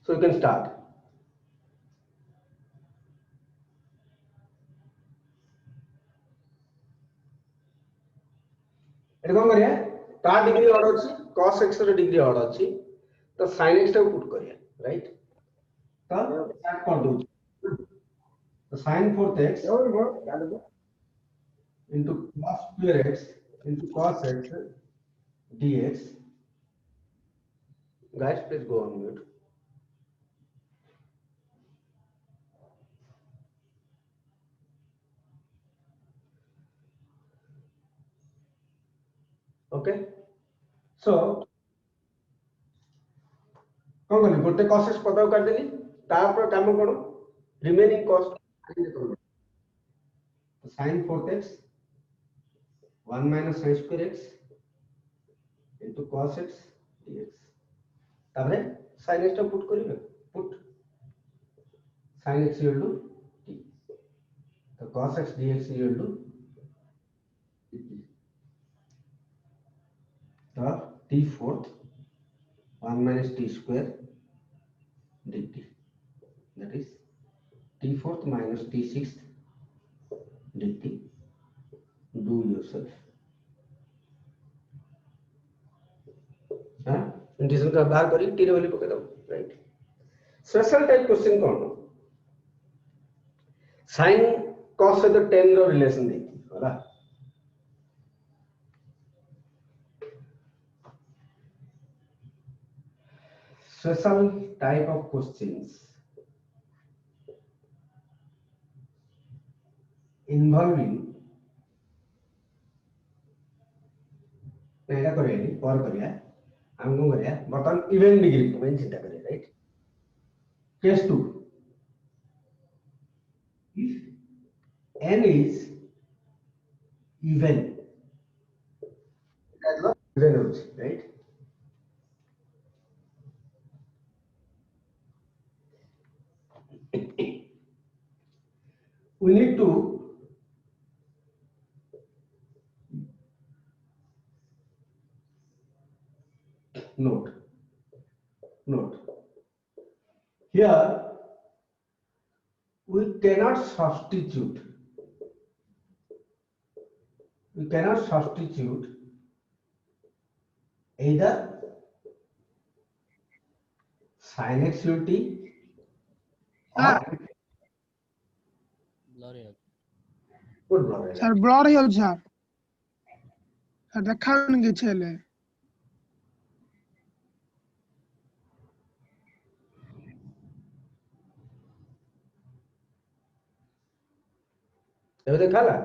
So you can start. एटा कोन करिया ता degree order अछि cos x रो डिग्री ऑर्डर अछि तो sin x टा पुट करिया राइट तो स्टार्ट कर दो तो sin 4x into cos square x into cos x dx. Guys, please go on mute. Okay, so कौन करनी गोटे cos x पता कर देली तापर काम कोन remaining cost sin 4x 1 minus sin square x into cos x dx ताପରେ sin x टा put करिवे put sin x equal to t तो cos x dx equal to तो t fourth 1 minus t square dt, that is t fourth minus t sixth dt. Do yourself. हाँ integration का बाहर करी t रे value पके दो राइट. स्पेशल टाइप क्वेश्चन कौन sin cos से तो tan रो रिलेशन देखी होला. Special type of questions involving एटा करिया पर करिया हम को करिया बर्तन इवेंट डिग्री को मैं चिंता करिया right. Case 2 if n is even that was even also right. We need to note here we cannot substitute either sin x ut or good blur sir blur हो सर सर देखा नहीं छले एबे देखाला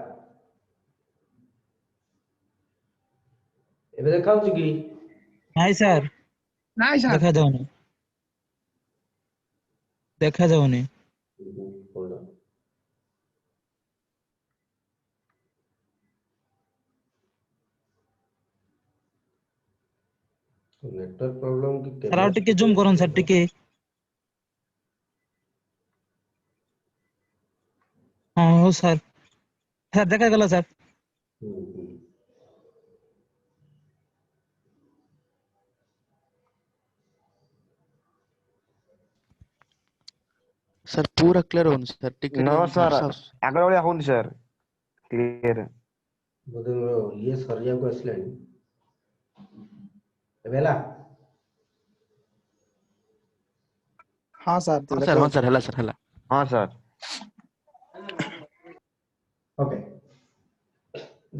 एबे देखाउ छी की नहीं सर नहीं सर देखा जाऊनी hold on. नेटवर्क प्रॉब्लम की सर आउ टिके जूम करन सर टिके हां हो सर सर देखा गला सर सर पूरा क्लियर होन सर टिके नो सर आगे वाला होन सर क्लियर बोधे मोर ये सरिया को असलानी एबेला हां सर हला हां सर ओके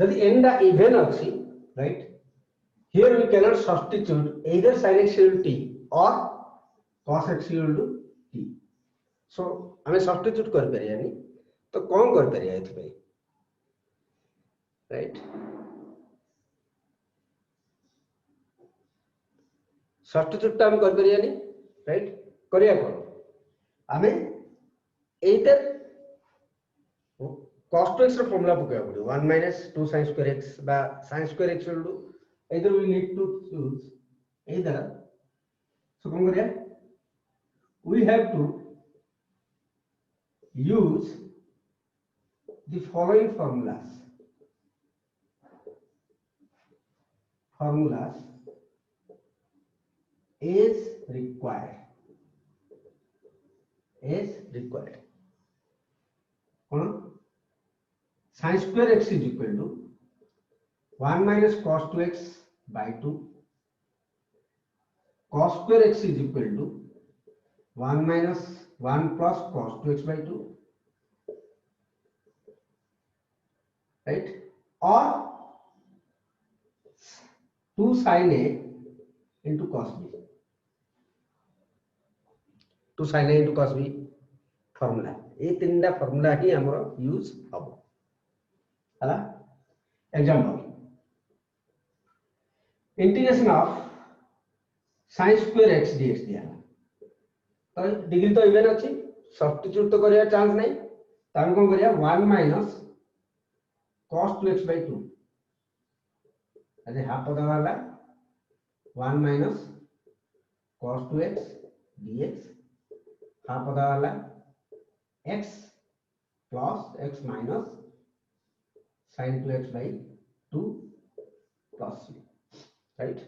यदि n दा इवन अछि right here we cannot substitute either sin x equal to t or cos x equal to t. So हमें सब्स्टिट्यूट कर परिया नहीं तो कौन कर परिया एथि भाई राइट. सब्स्टिट्यूट हम कर परिया नहीं राइट करिया कोन हमें either cos 2x रो फॉर्मूला पकाया पड़ो 1 minus 2 sin square x बा sin square x equal to either we need to choose either. So कौन करिया we have to use the following formulas is required. as required. कौन sin square x is equal to 1 minus cos 2x by 2, cos square x is equal to 1 minus 1 plus cos 2x by 2, right? Or 2 sin a into cos b, 2 sin a into cos b formula, ये तीनटा formula ही हमर use हबो हला. Example, integration of sin square x dx दिया, तो degree तो even अछि, substitute तो करिया चांस नहीं, ताम कोन करिया 1 माइनस cos 2x by 2, अरे हाफ पद वाला 1 minus cos 2x dx, half पद वाला x plus x minus sin 2x by 2 plus c, right?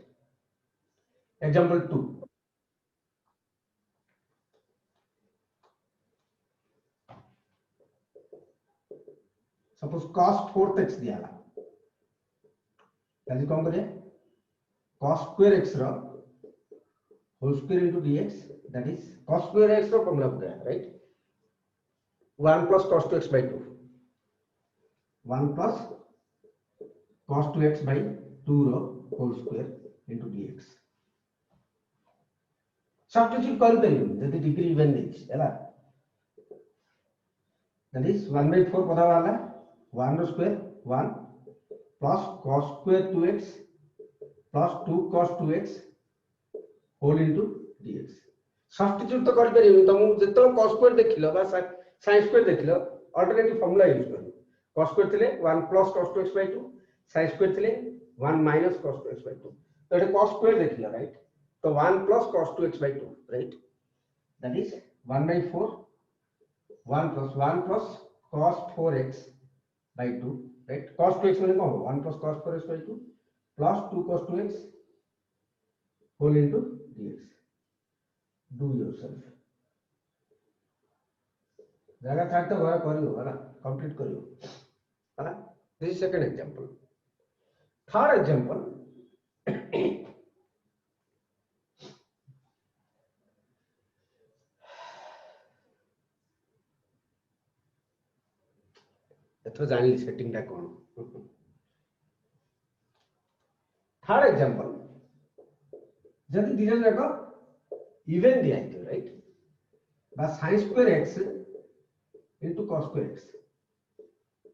Example 2, suppose cos 4x दिया ला, ताकि कौन करिए cos square x रो whole square into dx, that is cos square x रो formula हो गया, right? 1 plus cos 2x by 2, 1 plus cos 2x by 2 रो whole square into dx. Substitute कर देलियो जदि डिग्री इवन देछि हैला, दैट इज 1/4 पदा वाला 1 रो square 1 plus cos square 2x plus 2 cos 2x whole into dx. Substitute तो कर परियो, तुम जतो cos square देखिलो बा sin square देखिलो, अल्टरनेटिव फार्मूला यूज करो. cos square थिले 1 plus cos 2x by 2, sin square थिले 1 minus cos 2x by 2, तो एटा cos square देखिलो, राइट? तो 1 plus cos 2x by 2, right? That is 1/4 1 plus cos 4x by 2, right? cos 2x माने कौन? 1 plus cos 4x by 2 plus 2 cos 2x whole into dx. Do yourself. जगह था तो घर करियो हला, कंप्लीट करियो हला. This is second example. Third example, एथो जानि सेटिंग टा कोन. थर्ड एग्जांपल, जदि दिजन जाको इवन दिया है, राइट? बा sin square x into cos square x,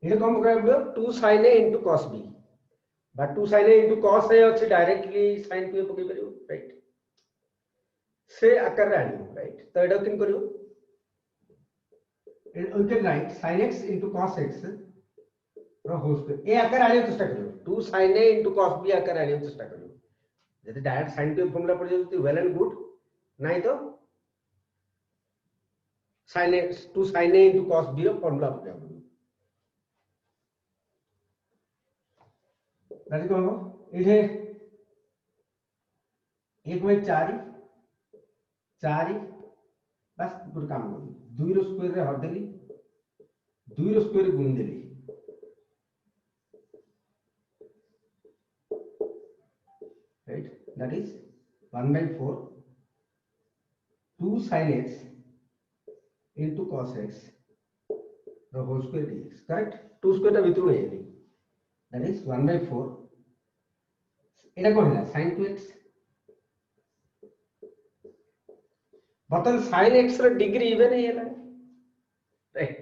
ये कौन पकड़ 2 sin a into cos b, but 2 sin a into cos a अच्छे डायरेक्टली sin p पकड़ परियो, राइट? से आकर रानी, राइट? तो एडा किन करियो, we can write sin x into cos x रो होल स्क्वायर, ए आकर रानी चेष्टा करियो, 2 sin a into cos b आकर रानी चेष्टा करियो. यदि डायरेक्ट sin p फॉर्मूला पड़ जाए तो वेल एंड गुड, नहीं तो sin a 2 sin a into cos b रो फॉर्मूला हो जाएगा. दैट कौन हो? इधे 1/4 बस गुड काम हो. 2 रो स्क्वायर रे हट देली, 2 रो स्क्वायर गुण देली, right? That is 1/4 2 sin x into cos x the whole square dx, correct? 2 square टा भितर नहीं है, that is 1/4 एटा कोन है sin 2x. बतन sin x रो डिग्री इवन है ना, राइट?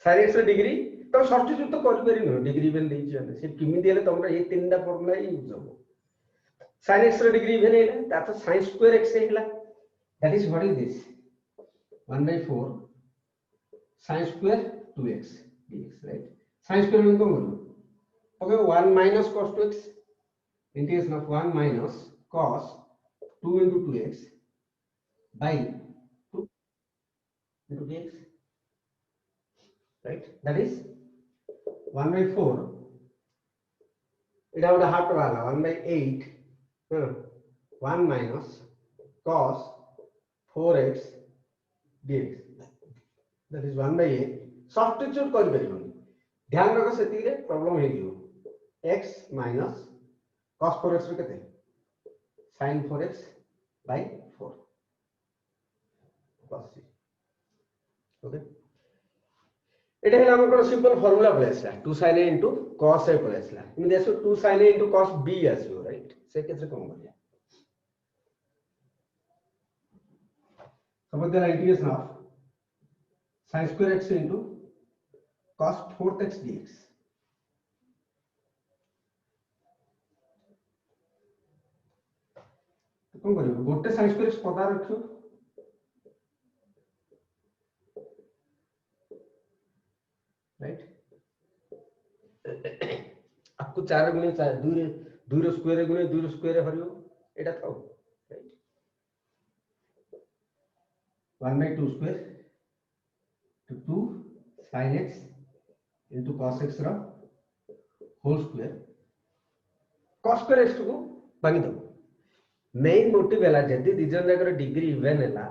sin x रो डिग्री तो सब्स्टिट्यूट तो कर पेरी न, डिग्री इवन देछि जे से किमि देले तमरा ये तीनटा फॉर्मूला यूज हो. sin x रो डिग्री इवन है ना, ता तो sin square x हैला, that is what is this 1/4 sin square 2x dx, right? sin square में कौन करो? Okay, 1 minus cos 2x, integration of 1 minus cos 2 into 2x by 2 into dx, right? That is 1/4, it out half वाला 1/8, 1 minus cos 4x dx that is 1 by a substitute कर परिबनी ध्यान रख सेति रे problem हे दियो x minus cos 4x रे केते sin 4x by 4 plus c okay एटा है हमर सिंपल फार्मूला पळेसला 2 sin a into cos a पळेसला इन देसो 2 sin a into cos b आसियो राइट से केसे कम करिया समझ देला integration of sin square x into cos 4x dx तो कौन करियो गोटे sin square x पता रखियो राइट आपको 4 गुणे 4 2 रो स्क्वायर गुणे 2 रो स्क्वायर हरियो एटा थाओ right 1 by 2 square to 2 sin x into cos x रो whole square cos square x को भागी दो मेन मोटिव हैला जदी दिजन जाकर डिग्री इवन हैला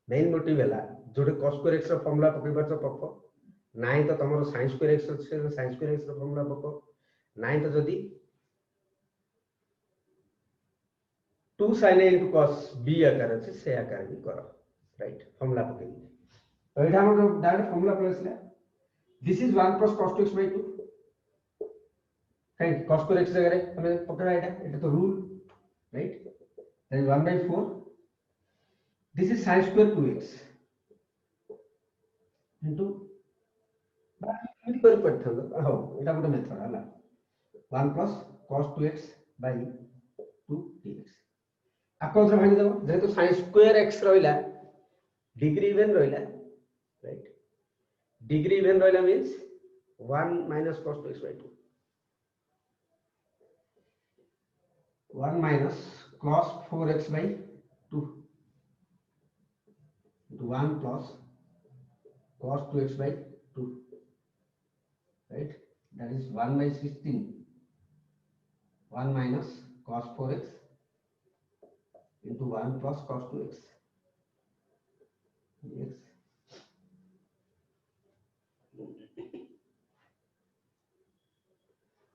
मेन मोटिव हैला जोडे cos square x रो फार्मूला पकई परछ पक्को नाही तो तमरो sin square x से sin square x रो फार्मूला पक्को नाही तो जदी 2 sin a into cos b आकार अछि से आकार भी करो राइट फार्मूला पकई तो एटा हमर डायरेक्ट फार्मूला पळेसला this is 1 plus cos 2x by 2 right cos square x जगह रे हमें पकड़ा एटा तो rule right that is 1 by 4 this is sin square 2x into मिल कर पड़थन हो एटा गोटे मेथड हला 1 plus cos 2x by 2 dx आकोत्र भागी दबो जेहेतु sin square x रहिला डिग्री इवन रहिला राइट डिग्री इवन रहिला means 1 minus cos 2x by 2 1 minus cos 4x by 2 into 1 plus cos 2x by 2 right that is 1 by 16 1 minus cos 4x into 1 plus cos 2x dx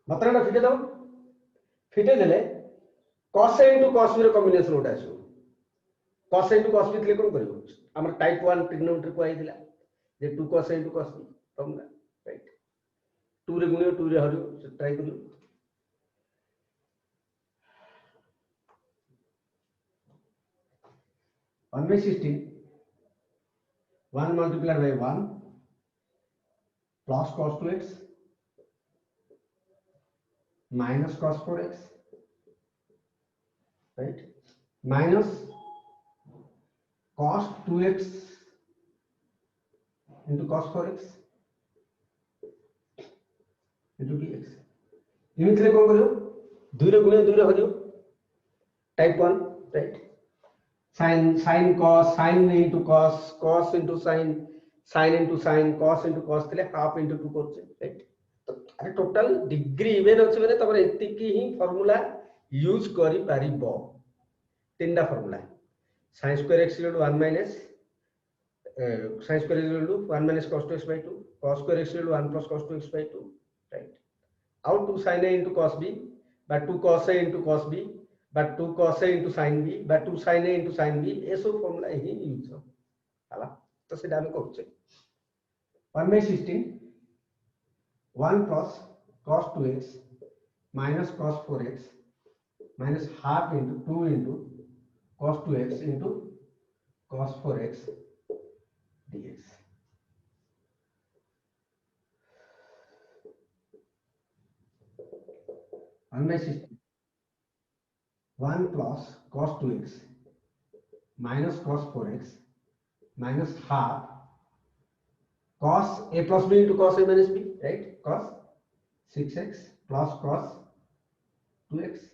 मात्राटा फिटे दो फिटे देले cos a into cos b रो combination उठा आसो cos a into cos b थिले कोन करिवो हमर टाइप 1 ट्रिग्नोमेट्री को आइदिला जे 2 cos a into cos b formula right 2 रे गुणियो 2 रे हरियो ट्राई करियो 1 by 16 1 multiplied by 1 plus cos 2x minus cos 4x right minus cos 2x into cos 4x into dx इमितले कोन करियो 2 रे गुणे 2 रे हरियो type 1 right sin cos sin into cos cos into sin sin into sin cos into cos थिले half into 2 करछे right तो अरे total degree even अछि माने तमरे एति की ही फार्मूला यूज करि पारिबो तीनटा formula sin square x equal to 1 minus sin square x equal to 1 minus cos 2x by 2 cos square x equal to 1 plus cos 2x by 2 right out 2 sin a into cos b by 2 cos a into cos b by 2 cos a into sin b by 2 sin a into sin b ऐसो formula ही use हो हला तो से डाल करछे 1 by 16 1 plus cos 2x minus cos 4x minus half into 2 into cos 2x into cos 4x dx 1 by 16 1 plus cos 2x minus cos 4x minus half cos a plus b into cos a minus b right cos 6x plus cos 2x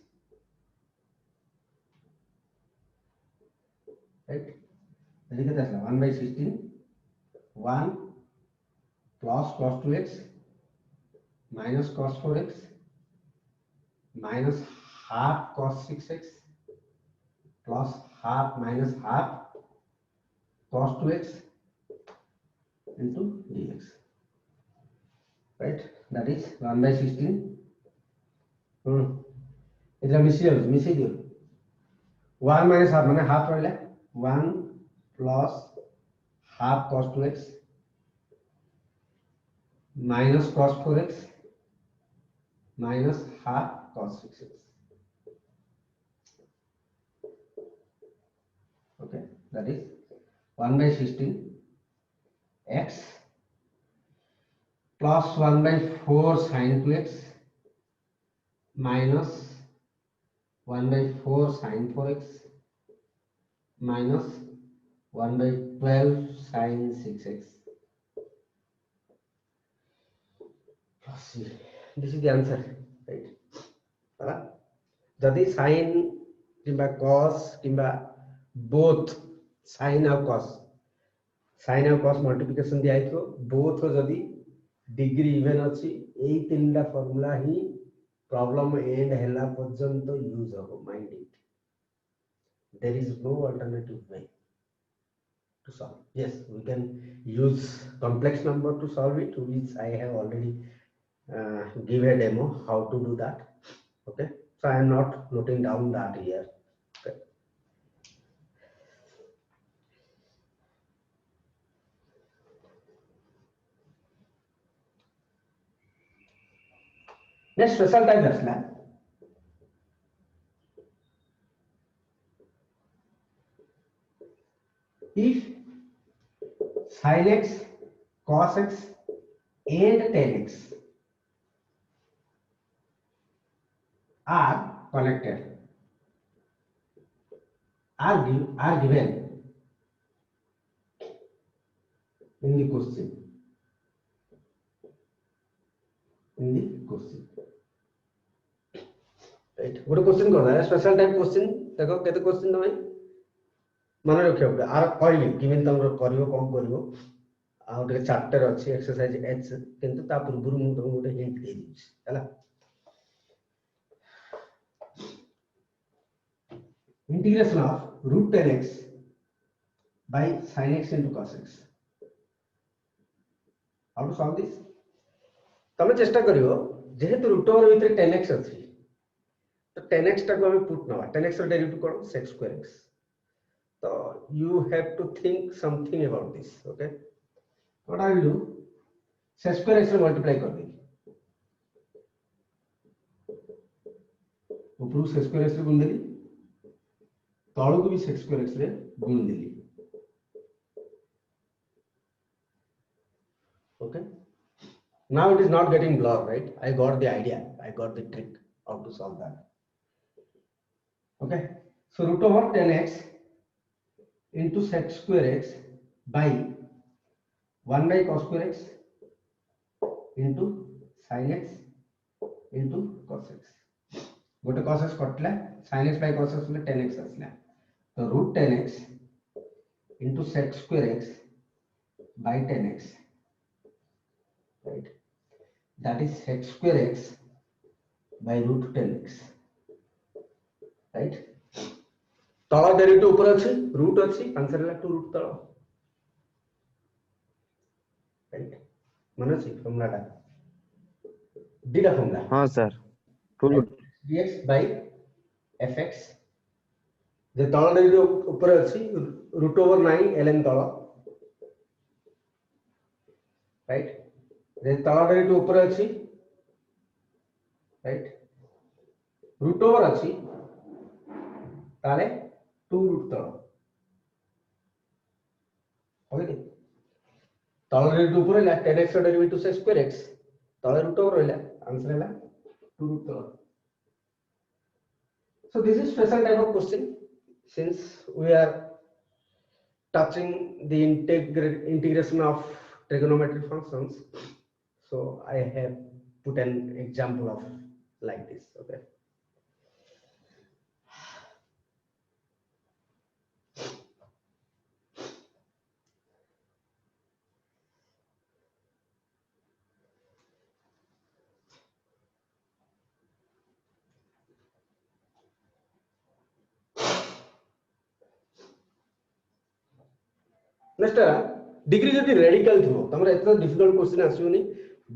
right then get that 1 by 16 1 plus cos 2x minus cos 4x minus half cos 6x plus half minus half cos 2x into dx, right? That is 1 by 16. এটা মিশিয়ে দিও 1 minus half মানে half রইলা 1 plus half cos 2x minus cos 4x minus half cos 6x. Okay, that is 1 by 16 x plus 1 by 4 sin 2x minus 1 by 4 sin 4x minus 1 by 12 sin 6x. This is the answer, right? जदि sin किंबा cos किंबा both sin और cos multiplication दिया है तो both हो जदि degree even अच्छी यही तीनटा फॉर्मूला ही प्रॉब्लम एंड हेला पर्यंत यूज हो mind it there is no alternative way to solve. Yes, we can use complex number to solve it, which I have already give a demo how to do that. Okay, so I am not noting down that here. Okay. Next special type asla if sin x cos x and tan x are connected are given in the question right गोटे question कर रहा है special type question देखो केते question तमे मन रखियो are कहली किमिन तम करिवो कोन करिवो आ गोटे चैप्टर अछि एक्सरसाइज एच किंतु ता पूर्व मु तम गोटे हिंट दे दिस हैला integration of root 10x by sin x into cos x. How to solve this? तमे चेष्टा करियो जेहेतु रूट ओवर भीतर 10x अछि तो 10x टा को हम पुट नवा 10x raw derivative cone sec square x. So you have to think something about this. Okay, what I will do, sec square x रे मल्टीप्लाई कर देगी ऊपर sec square x रे गुण देली तळो को भी sec square x रे गुण देली. Okay, now it is not getting blur, right? I got the idea, I got the trick how to solve that. Okay, so root over 10x into sec square x by 1 by cos square x into sin x into cos x. गोटे cos x catla sin x by cos x में 10x आसला तो root 10x into sec square x by 10x, right? That is sec square x by root 10x, right? तला derivative ऊपर अछि root अछि answer है 2 root तला, right? माने छी फॉर्मूलाटा दीटा फॉर्मूला हाँ sir 2 root dx by fx जे तला डेरिवेटिव ऊपर अछि रूट ओवर 9 ln तला, राइट? जे तला डेरिवेटिव ऊपर अछि, राइट? रूट ओवर अछि ताले 2 रूट तला ओके तला डेरिवेटिव ऊपर है 10x डेरिवेटिव से स्क्वायर x तला रूट ओवर है आंसर है 2 रूट तला. So this is special type of question since we are touching the integration of trigonometric functions, so I have put an example of like this. Okay, next degree जदि radical थो तमरे एतना difficult question आसीउनी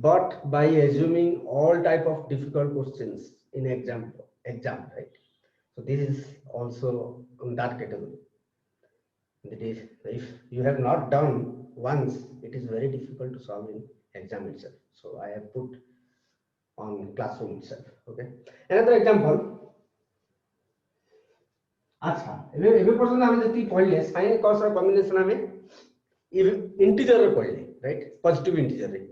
but by assuming all type of difficult questions in exam right, so this is also in that category. That is, if you have not done once, it is very difficult to solve in exam itself, so I have put on classroom itself. Okay, another example. अच्छा एबे person हम जति पढले sin cos ର combination हमें integer रे पढले right, positive integer रे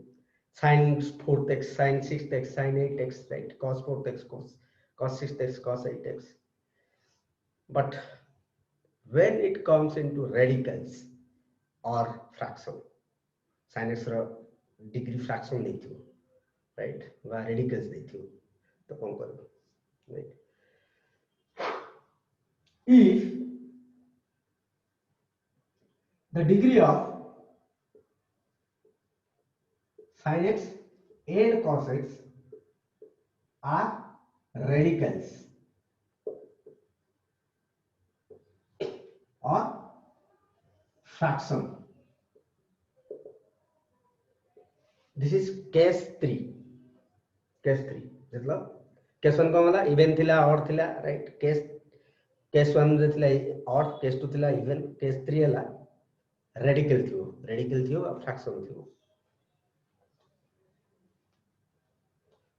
sin 4x sin 6x sin 8x right, cos 4x cos 6x cos 8x, but when it comes into radicals or fraction sin x ର degree fraction देथियो right वा radicals देथियो तो कोन करबो right. If the degree of sin x and cos x are radicals or fraction, this is case 3. मतलब case 1 को मतलब even थिला और थिला राइट, केस 1 रे थिला और केस 2 थिला इवन, केस 3 हला रेडिकल थियो और फ्रैक्शन थियो.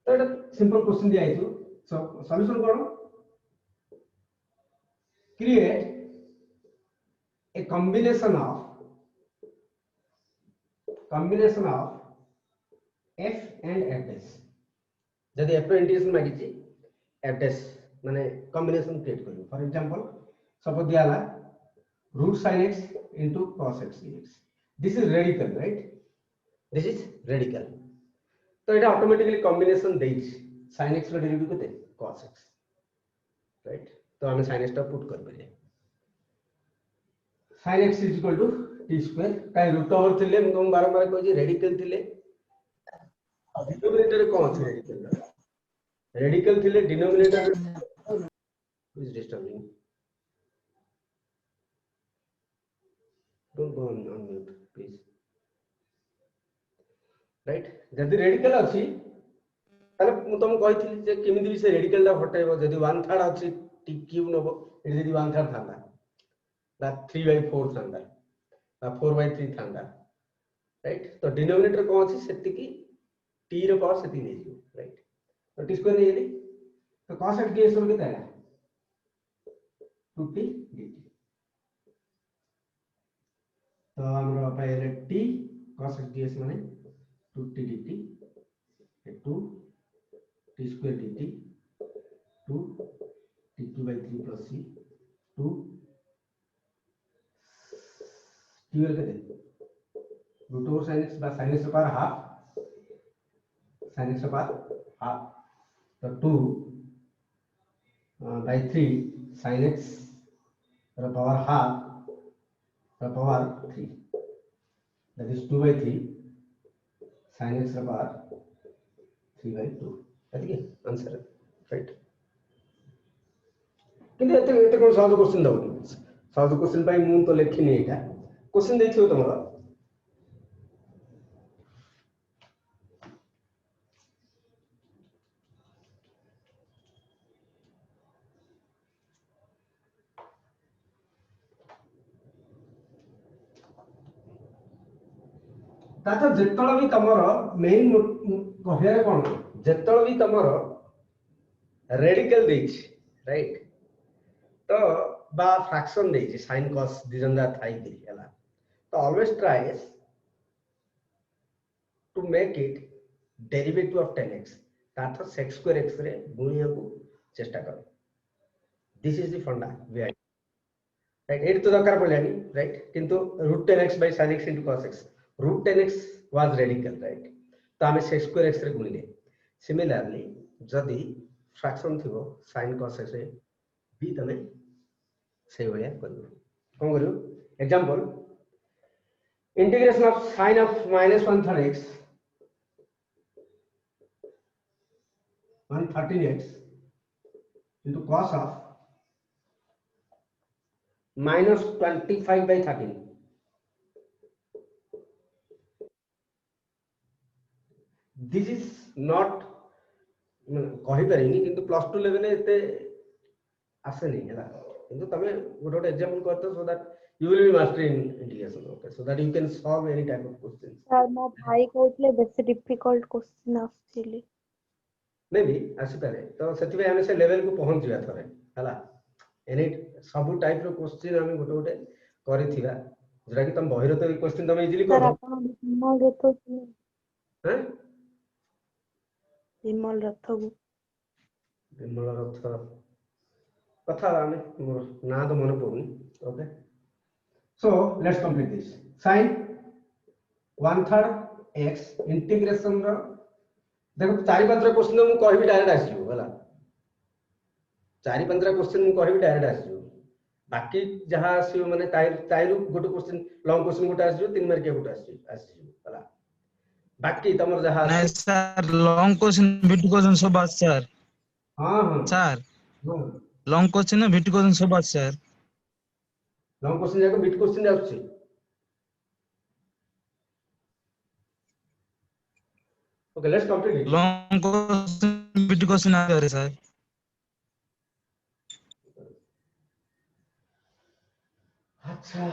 तो एटा सिंपल क्वेश्चन दिया आइतो. सो सॉल्यूशन करो, create a combination of f and f dash. जदि f इंटीग्रेशन मागी छी f dash माने कॉम्बिनेशन क्रिएट करियो. फॉर एग्जांपल सपोज दियाला root sin x into cos x dx. This is radical right, this is radical. तो एटा automatically combination देई sin x रो डेरिवेटिव कते cos x राइट. तो हम sin x टा पुट कर बले sin x is equal to t square. काई रूट ओवर थिले हम बारंबार कहै छी रेडिकल थिले, डिनोमिनेटर कोन छै रेडिकल थिले denominator is disturbing. Don't go on mute please. Right, जदि रेडिकल अछि ताले मु तुम कहिथिली जे केमिति भी से रेडिकल दा हटाइबो. जदि 1/3 अछि t क्यूब नबो, एडी जदि 1/3 थांदा दा 3/4 थांदा दा 4/3 थांदा राइट. तो डिनोमिनेटर कोन अछि सेति की t रो पावर सेति नै जियो राइट. तो t स्क्वायर नै गेली तो cos x ds रो केते आला 2t dt. तो हमरा पहले t cos x ds माने 2t dt 2 t square dt 2 t/3 plus c 2 t वर्ग दे रूट ओवर sin x बा sin x power half sin x power half. तो 2 by 3 sin x रो पावर हाफ रो power 3, that is 2/3 sin x रो power 3/2. एतिके answer right. किंतु एते कोन सॉल्व क्वेश्चन दउ सॉल्व क्वेश्चन पाई मु तो लेखिनी एटा क्वेश्चन देखियो तमरा तातो जेतळ भी तमरो मेन कहले कोन जेतळ भी तमरो रेडिकल देछि राइट. तो बा फ्रैक्शन देछि sin cos दिजंदा थाई कि हला. तो always try to make it derivative of 10x तातो sec square x रे गुणिया को चेष्टा करो. दिस इज द फंडा वी आर राइट. एट तो दरकार पड़लानी राइट, किंतु root 10x by sin x into cos x, root 10x was radical right. तो हमें sec square x रे गुणिले. सिमिलरली जदि फ्रैक्शन थिबो sin cos x रे भी तमे से भलिया करियो. कोन करियो example integration of sin of -1/3 x 113x into cos of -25/13 this is not कहि पारिनी किंतु +2 लेवल एते आसेनी हैला किंतु तमे गोटे एग्जांपल करतो so that you will be mastering integration, okay, so that you can solve any type of questions. Sir मो भाई कहले बेसी डिफिकल्ट क्वेश्चन आछिली मे बी आसी पारे तो सेति हम से लेवल को पहुंच जिया थरे हला एनी सब टाइप रो क्वेश्चन हम गोटे गोटे करिथिबा जरा कि तुम बहिर तो क्वेश्चन तुम इजीली सर कर आपण विमल रथ हैं विमल रथ विमल रथ कथा हम ना तो मन पड़ुनी okay so let's complete this sin 1/3 x integration रो देखो 4-5 क्वेश्चन मु कहबी डायरेक्ट आसीयो होला 4-5 क्वेश्चन मु कहबी डायरेक्ट आसीयो बाकी जहां आसीयो माने ताइरु गोटे क्वेश्चन लॉन्ग क्वेश्चन गोटे आसीयो 3 मार्क गोटे आसीयो होला बाकी तमर जहां नहीं sir long question bit question सब आछ सर हां हां सर हां लॉन्ग क्वेश्चन ना बिट क्वेश्चन सब आछ सर लॉन्ग क्वेश्चन जाको बिट क्वेश्चन आछी okay let's complete it long question bit question आ रहे सर अच्छा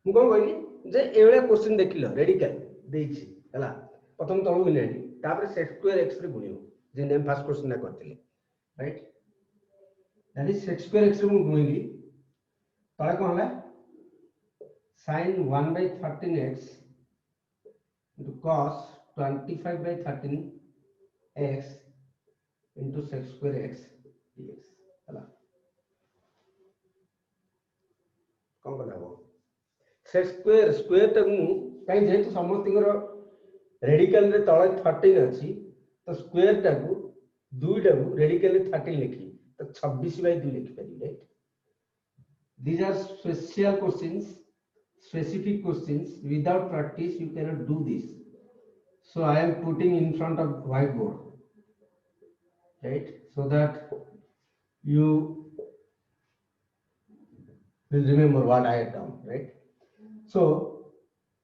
मु कोन कहली जे एवळे क्वेश्चन देखिलो रेडिकल देछि हला प्रथम तळु मिलानी तापर सेट स्क्वायर x रे गुणियो जे नेम फर्स्ट क्वेश्चन ना करथिले right that is set square x रे मु गुणिली तळे कोन हला sin 1/13x into cos 25/13x into sec square x dx हला कोन कला हो सेट स्क्वायर स्क्वायर तक मु काई जेतु समस्तिकर रेडिकल रे तळे 13 अछि तो स्क्वायर टाकू दुईटा को रेडिकल रे 13 लिखी तो 26/2 लिखि पारि right these are special questions specific questions without practice you cannot do this so I am putting in front of whiteboard right so that you will remember what I had done right so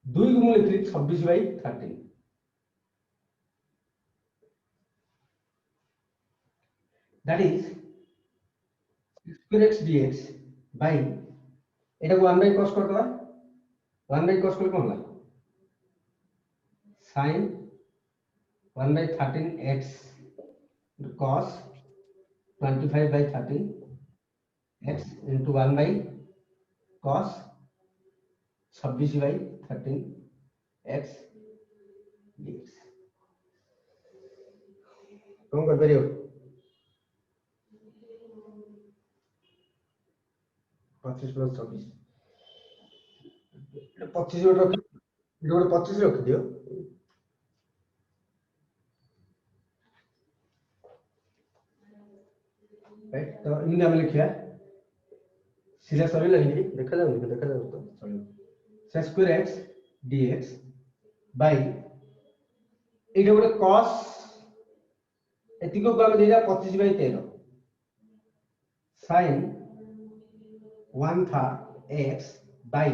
2 को मैं लिखली 26/13 that is square x dx by এটা को 1 by cos कर दवा 1 by cos कोन होला sin 1/13x cos 25/13 x into 1 by cos 26/13 x dx कौन कर परियो 25 plus 26 25 गोटे रख गोटे 25 रख दियो राइट तो इन हम लिखिया सीधा सरी लगी देखा जाऊ तो चलो sec square x dx by एटा गोटे cos एतिको को हम देजा 25/13 sin 1/3 x by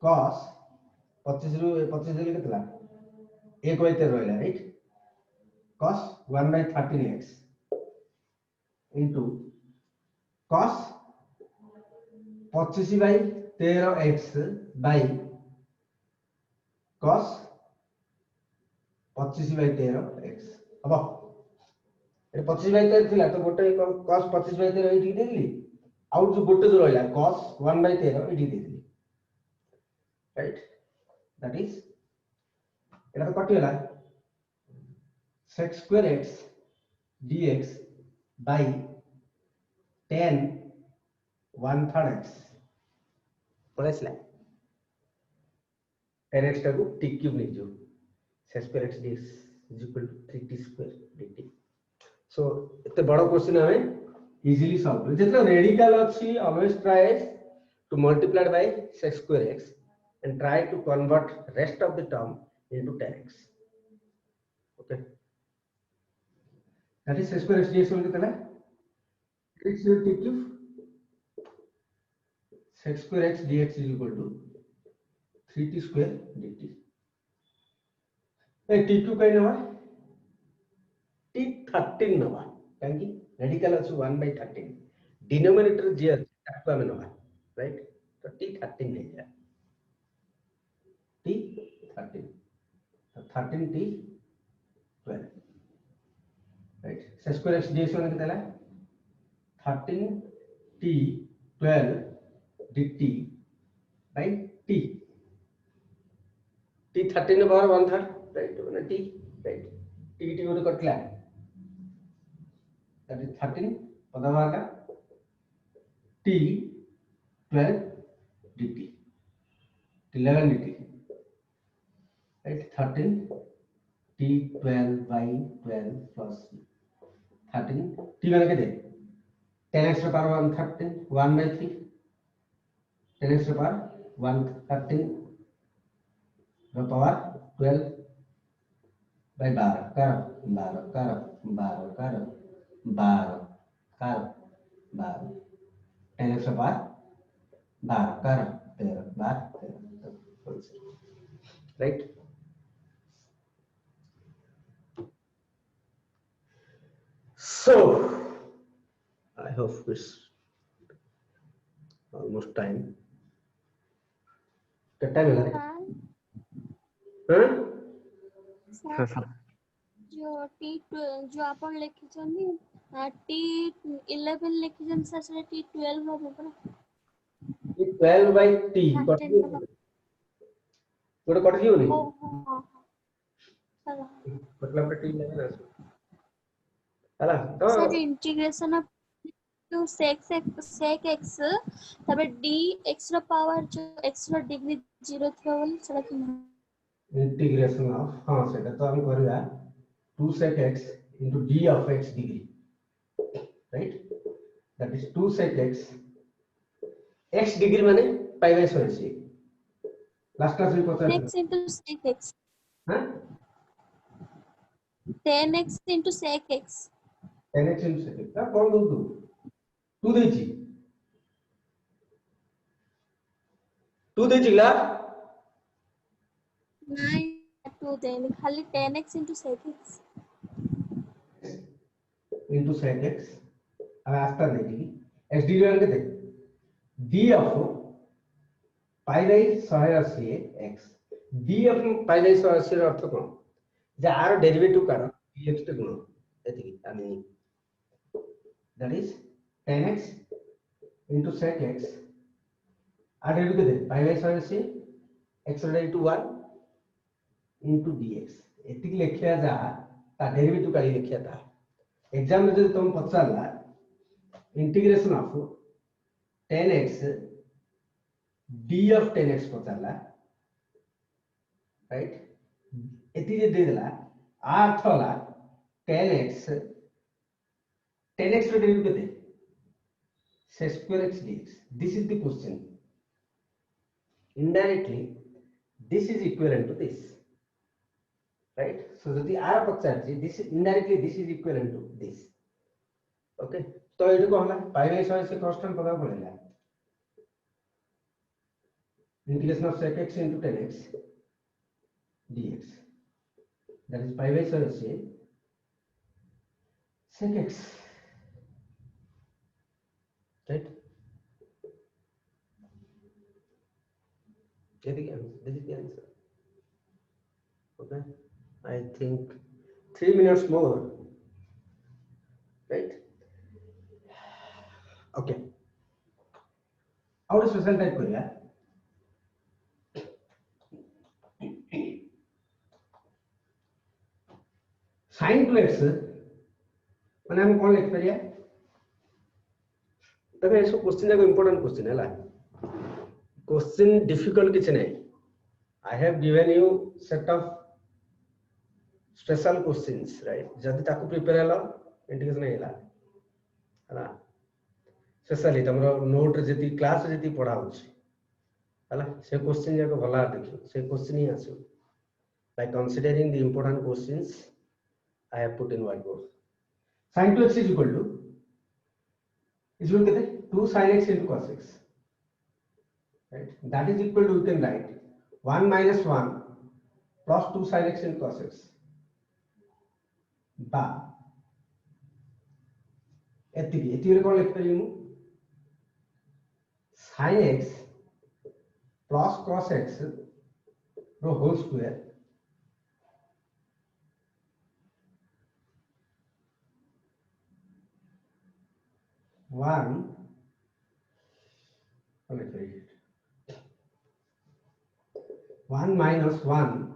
cos 25 रु 25 देले केतला 1/13 रहला right cos 1/13x into cos 25/13x by cos 25/13x अब ए 25/13 थिला तो गोटे cos 25/13 एठी देली आउट जो गोटे जो रहला cos 1/13 एठी देली राइट दैट इज एटा तो कटिला sec square x dx by tan 1/3 x पळेसला tan x टाको t क्यूब लिख जो sec square x dx is equal to 3t square dt so एते बड़ क्वेश्चन हमें इजीली सॉल्व कर जेतना रेडिकल अछि always try to multiply by sec square x and try to convert rest of the term into tan x okay that is sec square x dx बोल कितना x into t cube sec square x dx is equal to 3t square dt. A t2 कहीं नवा t13 नवा कहीं radical अच्छु 1/13 denominator जे ताको हमें नवा राइट तो t13 नहीं है t13 तो 13 t12 right sec square x dx मान कितना है 13 t12 dt by t t13 ने पावर 1/3 राइट माने t राइट t गोटे कटला दैट इज 13 पदवागा t12 dt t11 dt right 13 t12 by 12 plus 13 t माने के 10x to power 113 1/3 10x to power 113 the power 12 by 12 कर 12 कर 12 कर 12 कर 12 10x to power 12 कर 13 12 right so I hope it's almost time कितना टाइम लगा हाँ जो जो आपण लिखिछनी T11 लिखिछन सर T12 हो परा 12 by t गोटे कट जियो नि मतलब t लेना हला तो sir integration of two sec x तबे dx रो पावर जो x रो डिग्री 0 थियो बोल सरा कि इंटीग्रेशन ऑफ हां सेटा तो हम करबा 2 sec x into d of x degree right that is 2 sec x degree माने pi by square c last class में पता है x into sec x हां 10x into sec x 10x into sec x कौन दो तू तू देची ला नहीं टू देन खाली 10x into sec x into sec x अब आफ्टर देगी x d मान के दे d of pi by 180 x d of pi by 180 ର ଅର୍ଥ କଣ ଯେ ଆର ଡେରିଭେଟିଭ କାढ dx ଟେ ଗୁଣ ଏତିକି ଆମେ that is 10x into sec x आर डेरिवेटिव दे pi by 180 x raised to 1 into dx एतिक लेखिया जा ता डेरिवेटिव काली लेखिया ता एग्जाम में जब तुम पचारला integration of 10x d of 10x पचारला राइट एति जे दे देला अर्थ होला 10x रो डेरिवेटिव दे sec square x dx this is the question indirectly this is equivalent to this right so the r Pachar this is indirectly this is equivalent to this okay तो एठी को होला pi by 100 से constant पता पड़ेगा integration of sec x into 10x dx that is pi by 100 से sec x right this is the answer okay I think 3 minutes more right okay और special type करिया sin to x माने हम कौन लिख परिया तबे ऐसो क्वेश्चन जाको इंपोर्टेंट क्वेश्चन हैला क्वेश्चन डिफिकल्ट किछ नै I have given you set of special questions right जदी ताको प्रिपेयर हला इंटीग्रेशन हैला हला स्पेशली तमरो नोट जदी क्लास जदी पढा होछि हला से क्वेश्चन जाको भला देखियो से क्वेश्चन ही आसो by considering the important questions I have put in whiteboard sin to x is equal to 2 sin x into cos x right? That is equal to, you can write 1 minus 1 plus 2 sin x into cos x বা এটি হলে কোন লিখতে পারি মু sin x plus cos x रो whole square one minus 1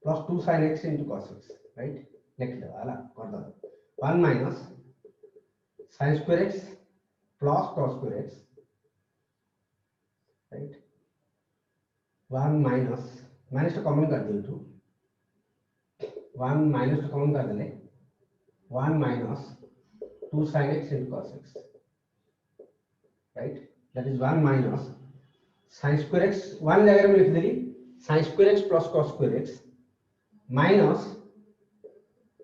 plus 2 sin x into cos x, right? लिख दो वाला कर दो 1 minus sin square x plus cos square x, right? 1 minus minus तो कॉमन कर दियो 1 minus तो कॉमन कर देले 1 minus 2 sin x into cos x, right? That is 1 minus sin square x 1 जगह में लिख देली sin square x plus cos square x minus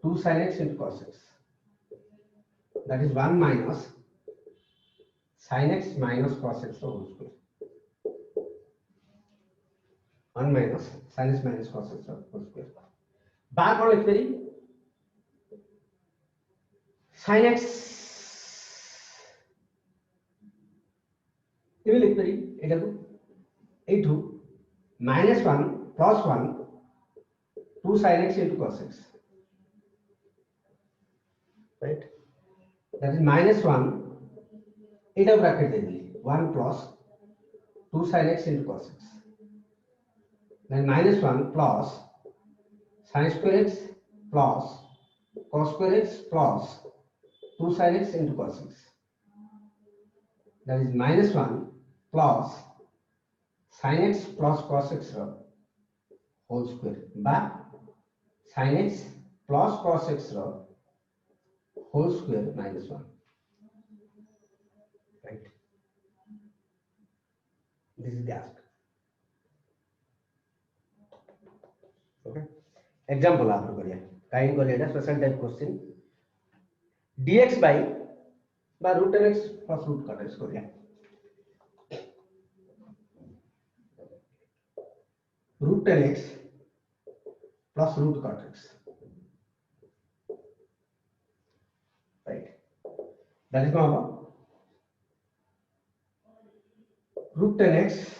2 sin x into cos x, that is 1 minus sin x minus cos x whole square, 1 minus sin x minus cos x whole square बार कौन लिख देली sin x ये लिख देली এটা তো এইটু minus 1 plus 1 2 sin x into cos x, right? That is minus 1 এটা bracket দিয়ে দিই 1 plus 2 sin x into cos x, then minus 1 plus sin square x plus cos square x plus 2 sin x into cos x, that is minus 1 plus sin x plus cos x whole square বা sin x plus cos x whole square minus 1, right? This is the ask. Okay, example आप लोग करिए kind को लेना special type question dx by root 10x plus root cot x करिए root 10x plus root cot x, right? That is my root 10x